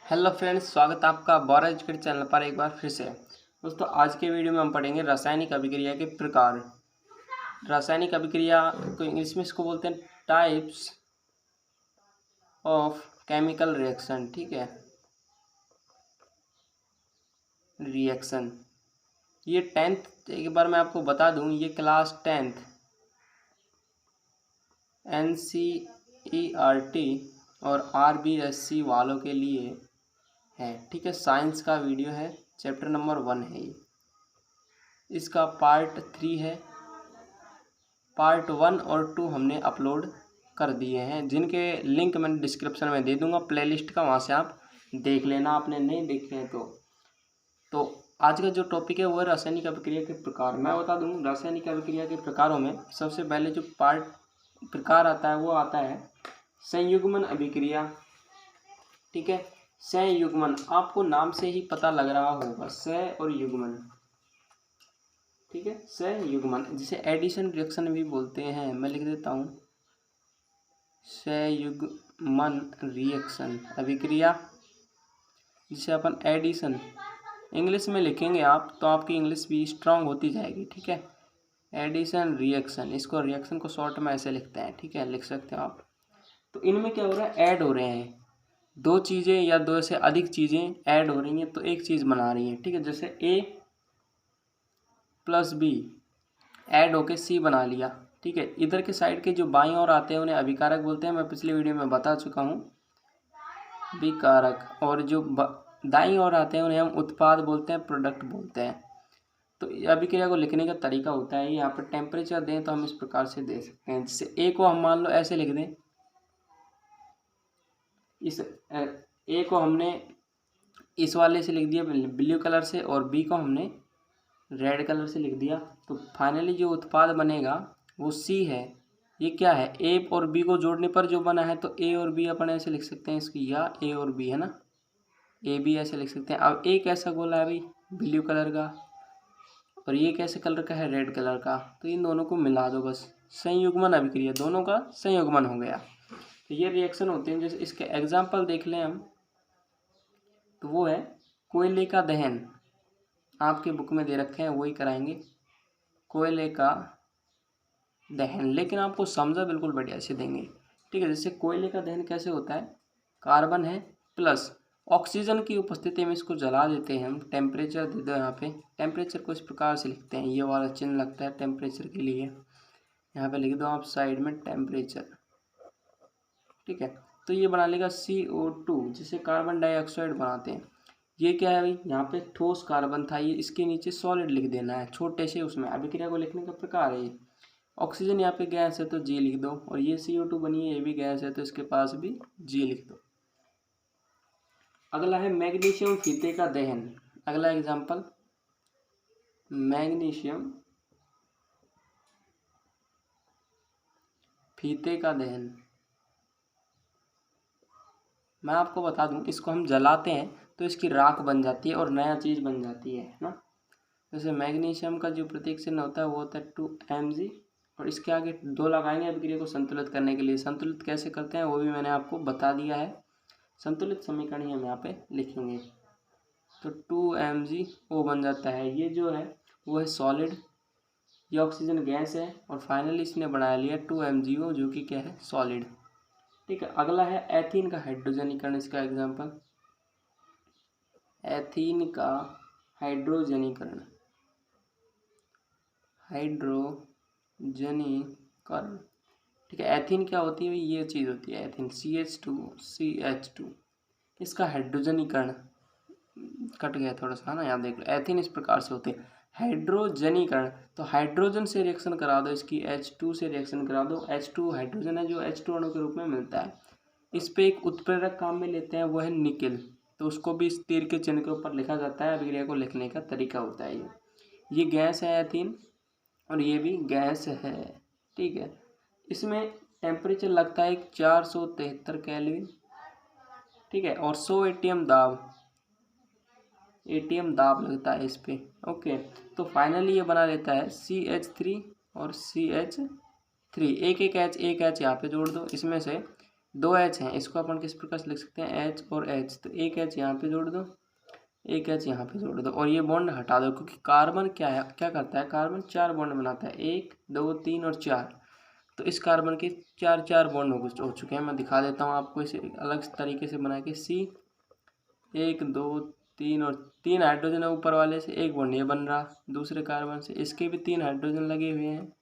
Hello friends, स्वागत है आपका बॉरा एजुकेट चैनल पर एक बार फिर से। दोस्तों, आज के वीडियो में हम पढ़ेंगे रासायनिक अभिक्रिया के प्रकार। रासायनिक अभिक्रिया को इंग्लिश में इसको बोलते हैं टाइप्स ऑफ केमिकल रिएक्शन। ठीक है, रिएक्शन ये 10th, एक बार मैं आपको बता दूं, ये क्लास 10th NCERT और RBSC वालों के लिए है। ठीक है, साइंस का वीडियो है, चैप्टर नंबर 1 है ये। इसका पार्ट 3 है। पार्ट 1 और 2 हमने अपलोड कर दिए हैं, जिनके लिंक मैं डिस्क्रिप्शन में दे दूंगा प्लेलिस्ट का, वहाँ से आप देख लेना, आपने नहीं देखे हैं तो आज का जो टॉपिक है वो है रासायनिक अभिक्रिया के प्रकार। मैं बता दूं, रासायनिक अभिक्रिया के प्रकारों में सबसे पहले जो प्रकार आता है वो आता है संयुग्मन अभिक्रिया। ठीक है, संयुग्मन आपको नाम से ही पता लग रहा होगा, स और युग्मन। ठीक है, संयुग्मन जिसे एडिशन रिएक्शन भी बोलते हैं। मैं लिख देता हूँ, संयुग्मन रिएक्शन अभिक्रिया जिसे अपन एडिशन इंग्लिश में लिखेंगे आप तो आपकी इंग्लिश भी स्ट्रांग होती जाएगी। ठीक है, एडिशन रिएक्शन, इसको रिएक्शन को शॉर्ट में ऐसे लिखते हैं। ठीक है, लिख सकते हो आप। तो इनमें क्या हो रहा है, ऐड हो रहे हैं दो चीज़ें या दो से अधिक चीज़ें ऐड हो रही हैं तो एक चीज़ बना रही हैं। ठीक है, जैसे A + B ऐड होके C बना लिया। ठीक है, इधर के साइड के जो बाईं ओर आते हैं उन्हें अभिकारक बोलते हैं, मैं पिछले वीडियो में बता चुका हूँ, विकारक। और जो दाईं ओर आते हैं उन्हें हम उत्पाद बोलते हैं, प्रोडक्ट बोलते हैं। तो अभिक्रिया को लिखने का तरीका होता है, यहाँ पर टेम्परेचर दें तो हम इस प्रकार से दे सकते हैं। जैसे A को हम मान लो ऐसे लिख दें, इस A को हमने इस वाले से लिख दिया ब्लू कलर से और B को हमने रेड कलर से लिख दिया, तो फाइनली जो उत्पाद बनेगा वो C है। ये क्या है, A और B को जोड़ने पर जो बना है, तो A और B अपन ऐसे लिख सकते हैं इसकी, या A और B है ना, AB ऐसे लिख सकते हैं। अब A कैसा गोला है भाई, ब्लू कलर का, और ये कैसे कलर का है, रेड कलर का, तो इन दोनों को मिला दो बस, संयुग्मन अभिक्रिया, दोनों का संयुग्मन हो गया। तो ये रिएक्शन होते हैं। जैसे इसके एग्जाम्पल देख लें हम, तो वो है कोयले का दहन, आपके बुक में दे रखे हैं, वही कराएंगे, कोयले का दहन, लेकिन आपको समझा बिल्कुल बढ़िया से देंगे। ठीक है, जैसे कोयले का दहन कैसे होता है, कार्बन है प्लस ऑक्सीजन की उपस्थिति में इसको जला देते हैं हम। टेम्परेचर दे दो, यहाँ पे टेम्परेचर को इस प्रकार से लिखते हैं, ये वाला चिन्ह लगता है टेम्परेचर के लिए, यहाँ पे लिख दो आप साइड में टेम्परेचर। ठीक है, तो ये बना लेगा CO2, जिसे कार्बन डाइऑक्साइड बनाते हैं। ये क्या है भाई, यहाँ पे ठोस कार्बन था, ये इसके नीचे सॉलिड लिख देना है छोटे से, उसमें अभिक्रिया को लिखने का प्रकार है ये। ऑक्सीजन यहाँ पे गैस है तो G लिख दो, और ये CO2 बनी है, ये भी गैस है तो इसके पास भी G लिख दो। अगला है मैग्नीशियम फीते का दहन। अगला एग्जाम्पल, मैग्नीशियम फीते का दहन। मैं आपको बता दूं, इसको हम जलाते हैं तो इसकी राख बन जाती है और नया चीज़ बन जाती है ना। जैसे मैग्नीशियम का जो प्रतीक चिन्ह होता है वो होता है 2Mg, और इसके आगे 2 लगाएंगे अभिक्रिया को संतुलित करने के लिए। संतुलित कैसे करते हैं वो भी मैंने आपको बता दिया है, संतुलित समीकरण ही हम यहाँ पे लिखेंगे। तो 2MgO बन जाता है, ये जो है वो है सॉलिड, ये ऑक्सीजन गैस है, और फाइनली इसने बना लिया 2MgO जो कि क्या है, सॉलिड। ठीक है, अगला है एथीन का हाइड्रोजनीकरण। इसका एग्जांपल, एथीन का हाइड्रोजनीकरण, हाइड्रोजनीकरण। ठीक है, एथीन क्या होती है, ये चीज़ होती है एथीन, CH2 इसका हाइड्रोजनीकरण, कट गया थोड़ा सा ना, यहाँ देख लो, एथीन इस प्रकार से होते हैं। हाइड्रोजनीकरण, तो हाइड्रोजन से रिएक्शन करा दो, इसकी H2 से रिएक्शन करा दो, H2 हाइड्रोजन है जो H2 अणु के रूप में मिलता है। इस पे एक उत्प्रेरक काम में लेते हैं, वो है निकेल, तो उसको भी इस तीर के चिन्ह के ऊपर लिखा जाता है। अभिक्रिया को लिखने का तरीका होता है ये गैस है एथीन, और ये भी गैस है। ठीक है, इसमें टेम्परेचर लगता है 473 केल्विन। ठीक है, और 100 एटीएम दाब लगता है इस पे। ओके, तो फाइनली ये बना लेता है CH3 और CH3, एक H यहाँ पे जोड़ दो, इसमें से दो एच हैं, इसको अपन किस प्रकार से लिख सकते हैं, एच और एच, तो एक एच यहाँ पे जोड़ दो, एक एच यहाँ पे जोड़ दो और ये बॉन्ड हटा दो, क्योंकि कार्बन क्या है, क्या करता है, कार्बन 4 बॉन्ड बनाता है, 1 2 3 और 4। तो इस कार्बन के 4 बॉन्ड हो चुके हैं। मैं दिखा देता हूँ आपको इसे अलग तरीके से बना के। सी 1 2 3 और 3 हाइड्रोजन है ऊपर वाले से, एक बॉन्ड ये बन रहा दूसरे कार्बन से, इसके भी 3 हाइड्रोजन लगे हुए हैं, तो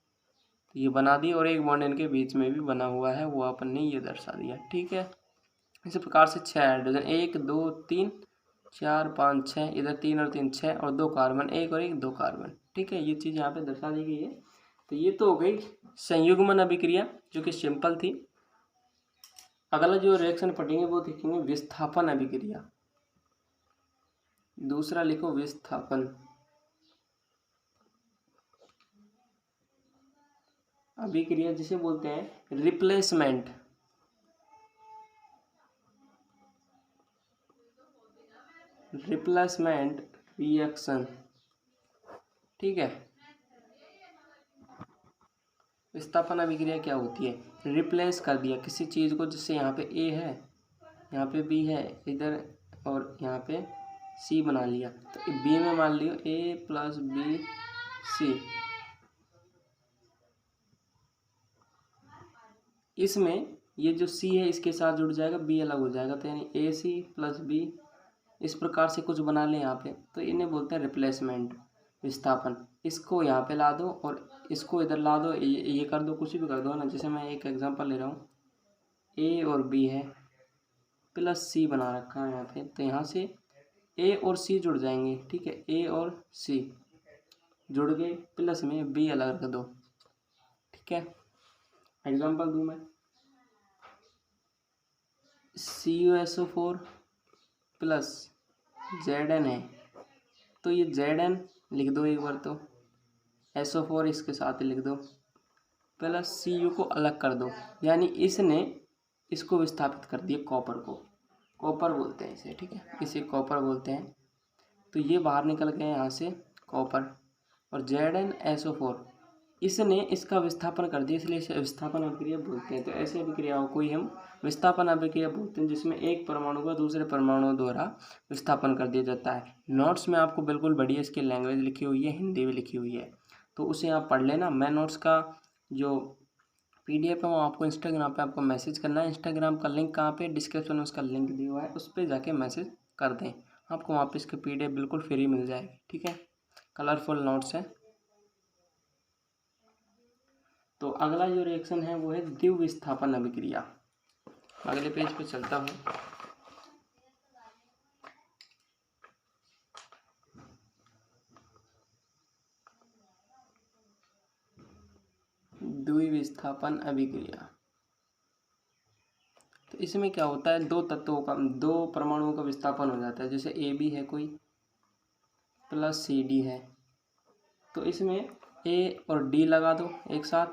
ये बना दिए, और एक बॉन्ड इनके बीच में भी बना हुआ है, वो अपन ने ये दर्शा दिया। ठीक है, इसी प्रकार से 6 हाइड्रोजन, 1 2 3 4 5 6, इधर 3 और 3 6 और 2 कार्बन, एक और एक 2 कार्बन। ठीक है, ये चीज़ यहाँ पे दर्शा दी गई है। तो ये तो हो गई संयुग्मन अभिक्रिया जो कि सिंपल थी। अगला जो रिएक्शन पढ़ेंगे वो देखेंगे विस्थापन अभिक्रिया। दूसरा लिखो विस्थापन अभिक्रिया, जिसे बोलते हैं रिप्लेसमेंट। Replacement reaction. ठीक है, विस्थापन अभिक्रिया क्या होती है, रिप्लेस कर दिया किसी चीज़ को, जिससे यहाँ पे ए है, यहाँ पे बी है इधर, और यहाँ पे सी बना लिया, तो बी में मान लियो ए प्लस बी सी, इसमें ये जो सी है इसके साथ जुड़ जाएगा, बी अलग हो जाएगा, तो यानी ए सी प्लस बी, इस प्रकार से कुछ बना लें यहाँ पे, तो इन्हें बोलते हैं रिप्लेसमेंट विस्थापन। इसको यहाँ पे ला दो और इसको इधर ला दो, ये कर दो, कुछ भी कर दो ना। जैसे मैं एक एग्जांपल ले रहा हूँ, ए और बी है प्लस सी बना रखा है यहाँ पे, तो यहाँ से ए और सी जुड़ जाएंगे। ठीक है, ए और सी जुड़ गए, प्लस में बी अलग रख दो। ठीक है, एग्जांपल दूँ मैं, CuSO4 प्लस Zn है, तो ये Zn लिख दो एक बार, तो SO4 इसके साथ लिख दो, प्लस Cu को अलग कर दो, यानी इसने इसको विस्थापित कर दिया, कॉपर को, कॉपर बोलते हैं इसे। ठीक है, इसे कॉपर बोलते हैं। तो ये बाहर निकल गए यहाँ से कॉपर, और ZnSO4 इसने इसका विस्थापन कर दिया, इसलिए इसे विस्थापन अभिक्रिया बोलते हैं। तो ऐसे अभिक्रियाओं को ही हम विस्थापन अभिक्रिया बोलते हैं, जिसमें एक परमाणु का दूसरे परमाणु द्वारा विस्थापन कर दिया जाता है। नोट्स में आपको बिल्कुल बढ़िया इसकी लैंग्वेज लिखी हुई है, हिंदी भी लिखी हुई है, तो उसे आप पढ़ लेना। मैं नोट्स का जो PDF है वो आपको इंस्टाग्राम पे आपको मैसेज करना है। इंस्टाग्राम का लिंक कहाँ पे, डिस्क्रिप्शन में उसका लिंक दिया हुआ है, उस पर जाके मैसेज कर दें, आपको वहाँ पे इसकी PDF बिल्कुल फ्री मिल जाएगी। ठीक है, कलरफुल नोट्स है। तो अगला जो रिएक्शन है वो है द्विविस्थापन अभिक्रिया। अगले पेज पे चलता हूँ। द्विविस्थापन अभिक्रिया, तो इसमें क्या होता है, दो तत्वों का, दो परमाणुओं का विस्थापन हो जाता है। जैसे AB है कोई प्लस CD है, तो इसमें A और D लगा दो एक साथ,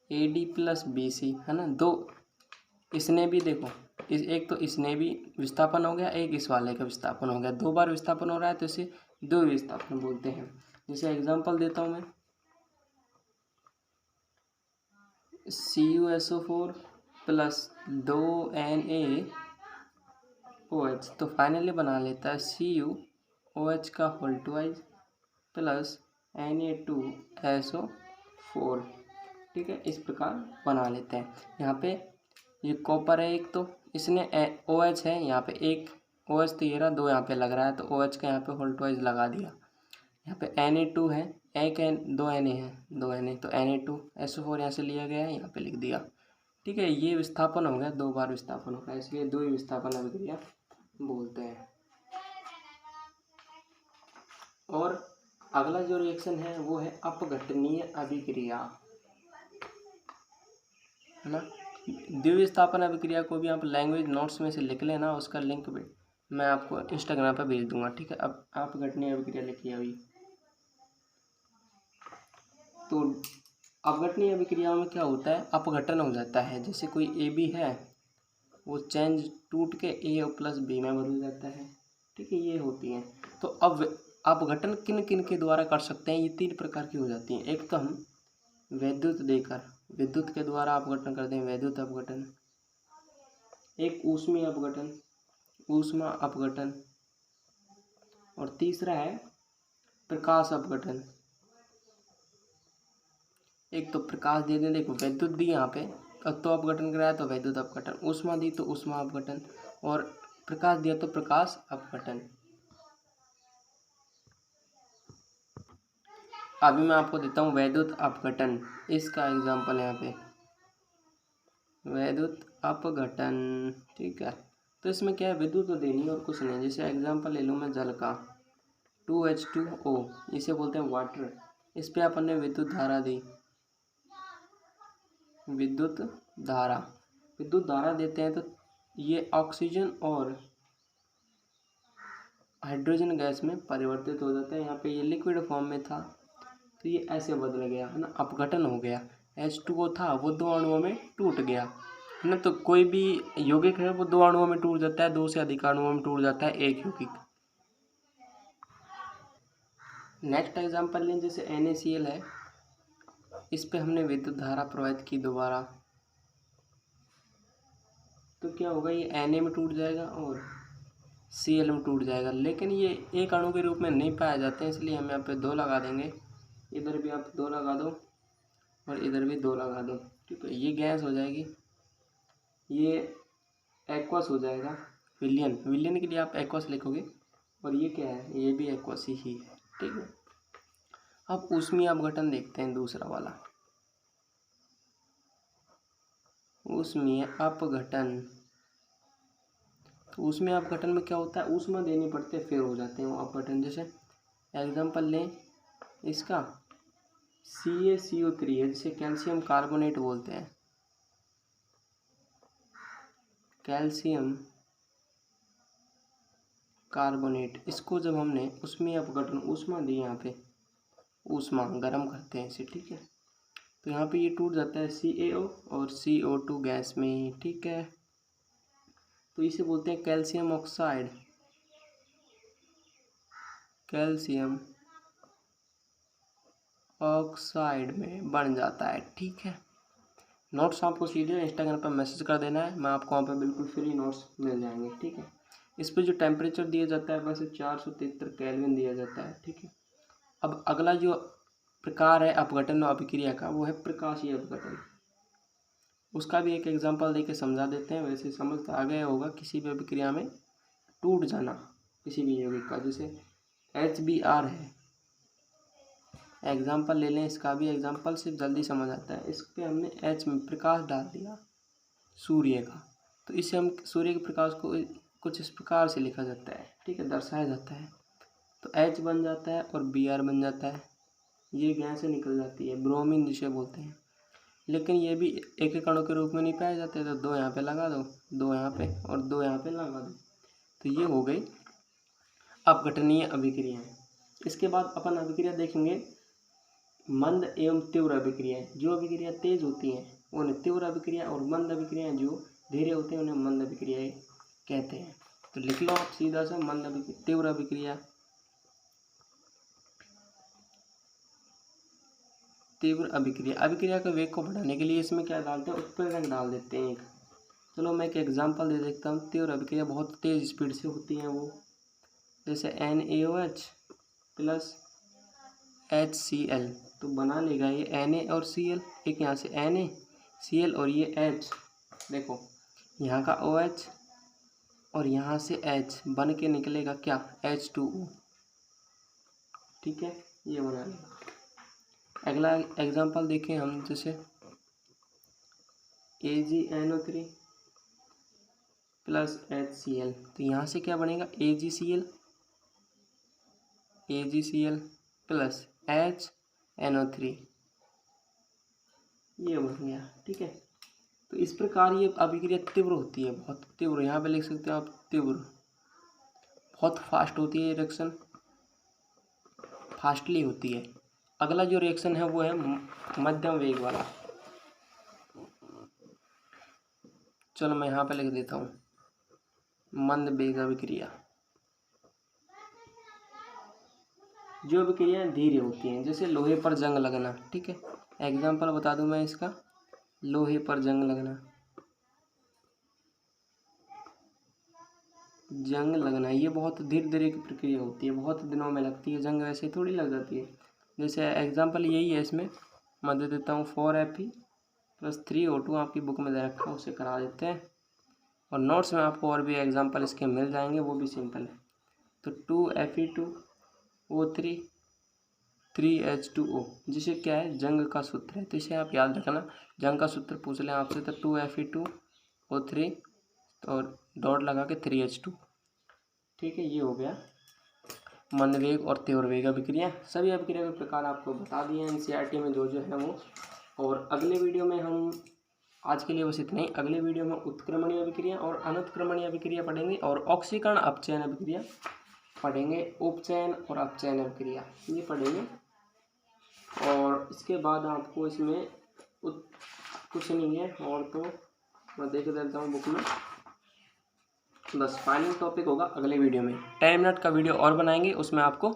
AD प्लस BC है ना। दो इसने भी देखो, एक तो इसने भी विस्थापन हो गया, एक इस वाले का विस्थापन हो गया, दो बार विस्थापन हो रहा है, तो इसे दो विस्थापन बोलते हैं। जैसे एग्जांपल देता हूँ मैं, CuSO4 प्लस 2NaOH, तो फाइनली बना लेता है CuOH का होल ट्वाइस प्लस Na2SO4। ठीक है, इस प्रकार बना लेते हैं। यहाँ पे ये कॉपर है एक, तो इसने OH है यहाँ पे, एक OH तो ये रहा, दो यहाँ पे लग रहा है, तो OH का यहाँ पे होल ट्वाइस लगा दिया। यहाँ पे Na2 है, एक दो Na है, दो Na, तो Na2SO4 यहाँ से लिया गया है, यहाँ पे लिख दिया। ठीक है, ये विस्थापन हो गया, दो बार विस्थापन हो गया, इसलिए दो ही विस्थापन अभिक्रिया बोलते हैं। और अगला जो रिएक्शन है वो है अपघटनीय अभिक्रिया, है ना। द्विविस्थापन अभिक्रिया को भी आप लैंग्वेज नोट्स में से लिख लेना, उसका लिंक भी मैं आपको इंस्टाग्राम पर भेज दूंगा। ठीक है, अब अपघटनीय अभिक्रिया लिखिए अभी। तो अपघटनीय अभिक्रियाओं में क्या होता है, अपघटन हो जाता है। जैसे कोई AB है, वो चेंज टूट के A प्लस B में बदल जाता है। ठीक है, ये होती हैं। तो अब अपघटन किन किन के द्वारा कर सकते हैं, ये तीन प्रकार की हो जाती हैं। एक तो हम विद्युत देकर विद्युत के द्वारा अपघटन करते हैं, वैद्युत अपघटन। एक ऊष्मीय अपघटन, ऊष्मा अपघटन। और तीसरा है प्रकाश अपघटन। एक तो प्रकाश दे दें, देखो वैद्युत दी यहाँ पे, तो अपघटन कराया तो वैद्युत अपघटन, ऊष्मा दी तो ऊष्मा अपघटन, और प्रकाश दिया तो प्रकाश अपघटन। अभी मैं आपको देता हूँ वैद्युत अपघटन, इसका एग्जाम्पल यहाँ पे वैद्युत अपघटन। ठीक है, तो इसमें क्या है, विद्युत तो देनी और कुछ नहीं। जैसे एग्जाम्पल ले लूँ मैं जल का, 2H2O, इसे बोलते हैं वाटर। इस पे अपन ने विद्युत धारा दी, विद्युत धारा, विद्युत धारा देते हैं तो ये ऑक्सीजन और हाइड्रोजन गैस में परिवर्तित हो जाता है। यहाँ पे ये लिक्विड फॉर्म में था तो ये ऐसे बदल गया है ना, अपघटन हो गया। H2O था वो 2 अणुओं में टूट गया है ना। तो कोई भी यौगिक है वो 2 अणुओं में टूट जाता है, 2 से अधिक अणुओं में टूट जाता है एक यौगिक। नेक्स्ट एग्जांपल लें, जैसे NaCl है, इस पे हमने विद्युत धारा प्रवाहित की दोबारा, तो क्या होगा, ये Na में टूट जाएगा और Cl में टूट जाएगा। लेकिन ये एक अणु के रूप में नहीं पाए जाते हैं, इसलिए हम यहाँ पे 2 लगा देंगे। इधर भी आप 2 लगा दो और इधर भी 2 लगा दो। ठीक है, ये गैस हो जाएगी, ये एक्वस हो जाएगा। विलियन, विलियन के लिए आप एक्वस लिखोगे, और ये क्या है, ये भी एक्वस ही है। ठीक है, अब ऊष्मीय अपघटन देखते हैं, दूसरा वाला ऊष्मीय अपघटन। तो ऊष्मीय अपघटन में क्या होता है, ऊष्मा देनी पड़ती है फिर हो जाते हैं वो अपघटन। जैसे एग्जांपल लें इसका, CaCO3 है, जिसे कैल्शियम कार्बोनेट बोलते हैं, कैल्शियम कार्बोनेट। इसको जब हमने ऊष्मीय अपघटन, ऊष्मा दी यहाँ पे, ऊष्मा गर्म करते हैं इसे, ठीक है, तो यहाँ पे ये टूट जाता है CaO और CO2 गैस में ही। ठीक है, तो इसे बोलते हैं कैल्शियम ऑक्साइड, कैल्शियम ऑक्साइड में बन जाता है। ठीक है, नोट्स आपको सीधे इंस्टाग्राम पर मैसेज कर देना है, मैं आपको वहाँ पे बिल्कुल फ्री नोट्स मिल जाएंगे। ठीक है, इस पर जो टेम्परेचर दिया जाता है वैसे 473 केल्विन दिया जाता है। ठीक है, अब अगला जो प्रकार है अपघटन और अभिक्रिया का, वो है प्रकाशीय अपघटन। उसका भी एक एग्जांपल देके समझा देते हैं, वैसे समझ आ गया होगा। किसी भी अभिक्रिया में टूट जाना किसी भी यौगिक का, जैसे HBr है, एग्जाम्पल ले लें इसका भी, एग्जाम्पल से जल्दी समझ आता है। इस पर हमने H में प्रकाश डाल दिया सूर्य का, तो इससे हम सूर्य के प्रकाश को कुछ इस प्रकार से लिखा जाता है। ठीक है, दर्शाया जाता है, तो H बन जाता है और Br बन जाता है, ये गैस से निकल जाती है, ब्रोमीन जिसे बोलते हैं। लेकिन ये भी एक एक अणु के रूप में नहीं पाए जाते, तो 2 यहाँ पे लगा दो, 2 यहाँ पे और 2 यहाँ पे लगा दो, तो ये हो गई अपघटनीय अभिक्रियाएं। इसके बाद अपन अभिक्रिया देखेंगे मंद एवं तीव्र अभिक्रियाएं। जो अभिक्रिया तेज होती हैं उन्हें तीव्र अभिक्रिया, और मंद अभिक्रियाएं जो धीरे होते हैं उन्हें मंद अभिक्रियाएं कहते हैं। तो लिख लो आप सीधा सा, मंद अभिक्रिया, तीव्र अभिक्रिया, तीव्र अभिक्रिया। अभिक्रिया के वेग को बढ़ाने के लिए इसमें क्या डालते हैं, उत्प्रेरक डाल देते हैं एक। चलो मैं एक एग्जांपल दे देता हूँ। तीव्र अभिक्रिया बहुत तेज स्पीड से होती हैं वो, जैसे NaOH प्लस HCl, तो बना लेगा ये Na और Cl, एक यहाँ से NaCl और ये H, देखो यहाँ का OH और यहाँ से H बन के निकलेगा क्या, H2O। ठीक है, ये बना लेगा। अगला एग्जांपल देखें हम, जैसे AgNO3 प्लस HCl, तो यहाँ से क्या बनेगा, AgCl प्लस HNO3, ये बन गया। ठीक है, तो इस प्रकार ये अभिक्रिया तीव्र होती है, बहुत तीव्र, यहाँ पे लिख सकते हो आप तीव्र, बहुत फास्ट होती है ये रिएक्शन, फास्टली होती है। अगला जो रिएक्शन है वो है मध्यम वेग वाला। चलो मैं यहाँ पे लिख देता हूँ मंद वेग अभिक्रिया। जो अभिक्रियाएं धीरे होती हैं, जैसे लोहे पर जंग लगना। ठीक है, एग्जांपल बता दूं मैं इसका, लोहे पर जंग लगना, जंग लगना, ये बहुत धीरे धीरे की प्रक्रिया होती है, बहुत दिनों में लगती है जंग, ऐसे थोड़ी लग जाती है। जैसे एग्जांपल यही है, इसमें मैं दे देता हूँ 4Fe + 3O2 आपकी बुक में दे रखा है, उसे करा देते हैं। और नोट्स में आपको और भी एग्जांपल इसके मिल जाएंगे, वो भी सिंपल है। तो 2Fe2O3 3H2O, जिसे क्या है जंग का सूत्र है, तो इसे आप याद रखना। जंग का सूत्र पूछ लें आपसे तो 2Fe2O3 और डॉट लगा के 3H2। ठीक है, ये हो गया मंदवेग और तीव्रवेग अभिक्रिया। सभी अभिक्रिया के प्रकार आपको बता दिए हैं NCERT में जो है वो। और अगले वीडियो में हम, आज के लिए बस इतना ही, अगले वीडियो में उत्क्रमणीय अभिक्रिया और अनुत्क्रमणीय अभिक्रिया पढ़ेंगे और ऑक्सीकरण अपचयन अभिक्रिया पढ़ेंगे, उपचयन और अपचयन अभिक्रिया ये पढ़ेंगे। और इसके बाद आपको इसमें कुछ नहीं है, और तो मैं देख देता हूँ बुक में, बस फाइनल टॉपिक होगा अगले वीडियो में। 10 मिनट का वीडियो और बनाएंगे, उसमें आपको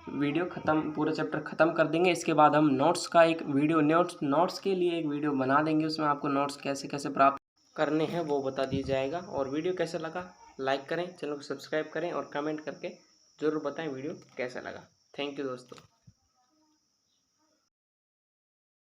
वीडियो ख़त्म, पूरा चैप्टर ख़त्म कर देंगे। इसके बाद हम नोट्स का एक वीडियो, नोट्स के लिए एक वीडियो बना देंगे, उसमें आपको नोट्स कैसे कैसे प्राप्त करने हैं वो बता दिया जाएगा। और वीडियो कैसा लगा लाइक करें, चैनल को सब्सक्राइब करें और कमेंट करके ज़रूर बताएं वीडियो कैसा लगा। थैंक यू दोस्तों।